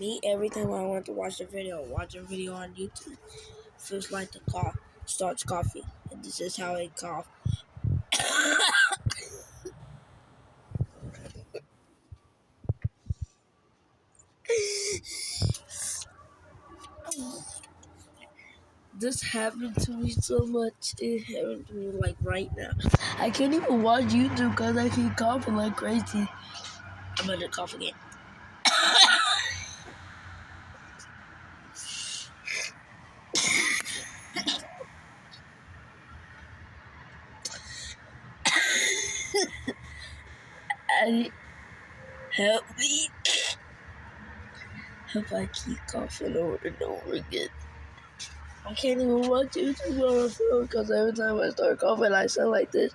Me, every time I want to watch a video on YouTube, feels like the cough starts coughing. And this is how I cough. This happened to me so much. It happened to me like right now. I can't even watch YouTube because I keep coughing like crazy. I'm gonna cough again. And help me. Help I keep coughing over and over again. I can't even watch YouTube on my phone because every time I start coughing, I sound like this.